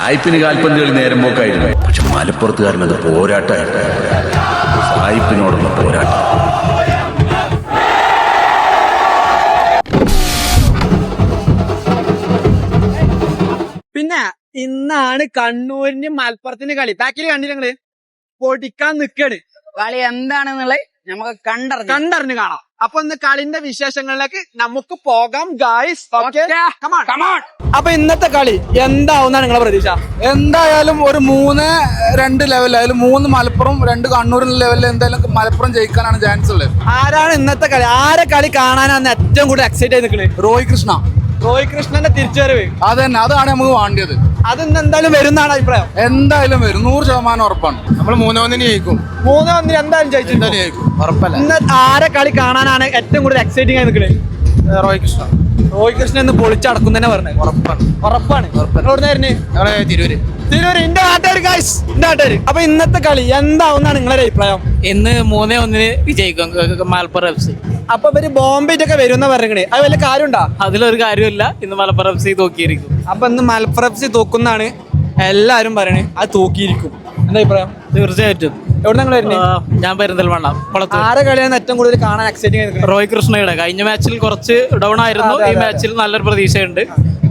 സായിപ്പിന് കാൽപന്ത് കളി നേരം പോക്കായിരുന്നു. പക്ഷെ മലപ്പുറത്തുകാരനത് പോരാട്ടമായിരുന്നു. സായിപ്പിനോടുള്ള പോരാട്ടം. പിന്നെ ഇന്നാണ് കണ്ണൂരിന് മലപ്പുറത്തിന് കളി. ബാക്കിൽ കണ്ടില്ല നിങ്ങള് പൊടിക്കാൻ നിക്കാണ്. കളി എന്താണെന്നുള്ളത് നമുക്ക് കണ്ടറിഞ്ഞ് കാണാം. അപ്പൊ ഇന്ന് കളിന്റെ വിശേഷങ്ങളിലേക്ക് നമുക്ക് പോകാം ഗായ്സ്. അപ്പൊ ഇന്നത്തെ കളി എന്താവുന്നാണ് നിങ്ങളെ പ്രതീക്ഷ? എന്തായാലും ഒരു 3-2 ലെവലായാലും 3 മലപ്പുറം 2 കണ്ണൂർ ലെവലിൽ എന്തായാലും മലപ്പുറം ജയിക്കാനാണ് ചാൻസ് ഉള്ളത്. ആരാണ് ഇന്നത്തെ കളി? ആരെ കളി കാണാനാണ് ഏറ്റവും കൂടുതൽ എക്സൈറ്റ് ചെയ്ത് നിൽക്കുന്നത്? റോയ് കൃഷ്ണന്റെ തിരിച്ചുവരവ് അതന്നെ, അതാണ് നമുക്ക് വേണ്ടിയത്. അത് ഇന്ന് എന്തായാലും വരുന്നാണ് അഭിപ്രായം. എന്തായാലും വരും, 100% ഉറപ്പാണ്. നമ്മൾ 3-1 ജയിക്കും. 3-1 എന്തായാലും ജയിക്കും, ഉറപ്പല്ല. ഇന്ന് ആരെ കളി കാണാനാണ് ഏറ്റവും കൂടുതൽ എക്സൈറ്റിംഗ് ആയി നിൽക്കുന്നത്? റോയ് കൃഷ്ണൻ ഇന്ന് പൊളിച്ചടക്കും തന്നെ പറഞ്ഞത്. ഉറപ്പാണ്. തിരൂര് ഇന്റെ നാട്ടുകാർ ഗൈസ്, ഇന്റെ നാട്ടുകാർ. അപ്പൊ ഇന്നത്തെ കളി എന്താവുന്നാണ് നിങ്ങളുടെ അഭിപ്രായം? ഇന്ന് 3-1 വിജയിക്കും മലപ്പുറം FC. അപ്പൊ ഇവര് ബോംബെറ്റൊക്കെ വരുന്ന പറഞ്ഞേ, അത് വലിയ കാര്യമുണ്ടോ? അതിലൊരു കാര്യമില്ല, ഇന്ന് മലപ്പുറം FC തോക്കിയിരിക്കും. അപ്പൊ ഇന്ന് മലപ്പുറം FC തോക്കുന്നാണ് എല്ലാരും പറയണേ. അത് തോക്കിയിരിക്കും. എന്താ അഭിപ്രായം? തീർച്ചയായിട്ടും. എവിടെ നിങ്ങൾ വരുന്നത്? ഞാൻ പെരിന്തൽമണ്ണ. ആരെ കളിയാണ് ഏറ്റവും കൂടുതൽ കാണാൻ എക്സൈറ്റിംഗ് ആയി? റോയ് കൃഷ്ണയുടെ കഴിഞ്ഞ മാച്ചിൽ കുറച്ച് ഡൗൺ ആയിരുന്നു. ഈ മാച്ചിൽ നല്ലൊരു പ്രതീക്ഷയുണ്ട്.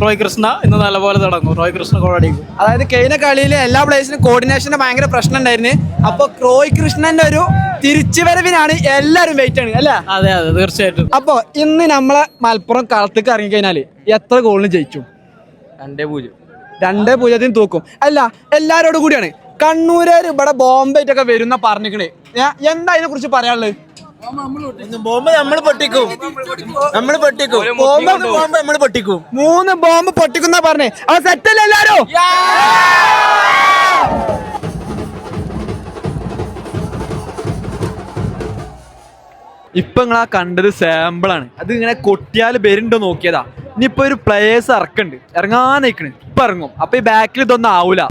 റോയ് കൃഷ്ണ ഇന്ന് നല്ലപോലെ തുടങ്ങും. റോയ് കൃഷ്ണ ഗോളടിക്കും. അതായത് കഴിഞ്ഞ കളിയിലെ എല്ലാ പ്ലേയേഴ്സിനും കോർഡിനേഷന് ഭയങ്കര പ്രശ്നം ഉണ്ടായിരുന്നു. അപ്പൊ റോയ് കൃഷ്ണന്റെ ഒരു തിരിച്ചുവരവിനാണ് എല്ലാരും വെയിറ്റ് ആണ് അല്ലേ? അതെ തീർച്ചയായിട്ടും. അപ്പൊ ഇന്ന് നമ്മളെ മലപ്പുറം കളത്തേക്ക് ഇറങ്ങി കഴിഞ്ഞാല് എത്ര ഗോളിന് ജയിച്ചു? 2-0 തൂക്കും. അല്ല, എല്ലാരോടും കൂടിയാണ്. കണ്ണൂരേര് ഇവിടെ ബോംബെറ്റൊക്കെ വരുന്ന പറഞ്ഞിക്കണേ. എന്താ ഇതിനെ കുറിച്ച് പറയാനുള്ളത്? ബോംബ് നമ്മൾ പൊട്ടിക്കും. 3 ബോംബ് പൊട്ടിക്കുന്ന പറഞ്ഞേ. അത് സെറ്റല്ലേ എല്ലാരും? ഇപ്പൊ നിങ്ങളാ കണ്ടത് സാമ്പിളാണ്. അത് ഇങ്ങനെ കൊട്ടിയാൽ വരുന്നുണ്ടോ നോക്കിയതാ. ഇനിയിപ്പോ ഒരു പ്ലേയേഴ്സ് ഇറങ്ങാൻ നിൽക്കണ്. ഇപ്പൊ ഇറങ്ങും. അപ്പൊ ഈ ബാക്കിൽ ഇതൊന്നും ആവൂല.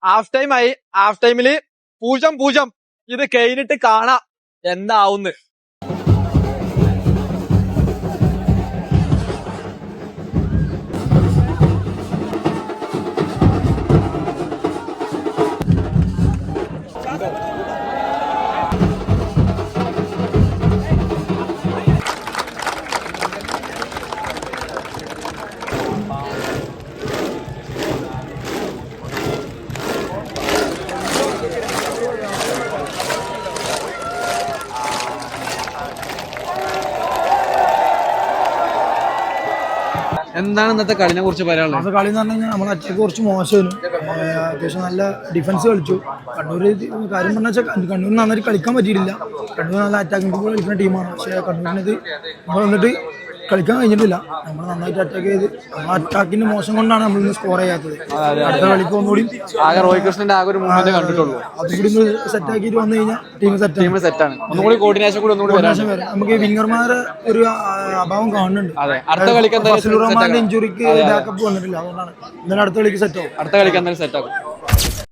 ഹാഫ് ടൈം ആയി. ഹാഫ് ടൈമില് 0-0. ഇത് കഴിഞ്ഞിട്ട് കാണാം എന്താവുന്ന്. എന്താണ് ഇന്നത്തെ കളിനെ കുറിച്ച് പറയാനുള്ളത്? അത് കളി എന്ന് പറഞ്ഞു കഴിഞ്ഞാൽ നമ്മൾ അറ്റാക്ക് കുറച്ച് മോശമായിരുന്നു. അത്യാവശ്യം നല്ല ഡിഫൻസ് കളിച്ചു. കണ്ണൂർ കാര്യം പറഞ്ഞാൽ വെച്ചാൽ കണ്ണൂർ നന്നായിട്ട് കളിക്കാൻ പറ്റിയിട്ടില്ല. കണ്ണൂർ നല്ല അറ്റാക്കിംഗ് ഫുട്ബോൾ കളിക്കുന്ന ടീമാണ്. പക്ഷേ കണ്ണൂരിനത് നമ്മൾ വന്നിട്ട് കളിക്കാൻ കഴിഞ്ഞിട്ടില്ല. നമ്മൾ നന്നായിട്ട് അറ്റാക്ക് ചെയ്ത് അറ്റാക്കിന്റെ മോശം കൊണ്ടാണ് നമ്മൾ ഇന്ന് സ്കോർ ചെയ്യാത്തത്. അടുത്ത കളിക്ക് ഒന്നുകൂടി റോയ് കൃഷ്ണന്റെ ആകെ ഒരു മൂവ്മെന്റ് കണ്ടിട്ടുള്ളൂ. അതുകൂടി സെറ്റ് ആക്കിയിട്ട് വന്നു കഴിഞ്ഞാൽ ടീം സെറ്റാണ്. ഒന്നുകൂടി കോർഡിനേഷൻ കൂടി വരാം. നമുക്ക് വിംഗർമാരെ ഒരു അഭാവം കാണുന്നുണ്ട്. അടുത്ത കളിക്ക് റഹ്മാന്റെ ഇഞ്ചുറിക്ക് ബാക്കപ്പ് വന്നിട്ടില്ല. അതുകൊണ്ടാണ് ഇന്നലെ അടുത്ത കളിക്ക് സെറ്റ് ആവും. അടുത്ത കളിക്ക് എന്തായാലും സെറ്റ് ആകും.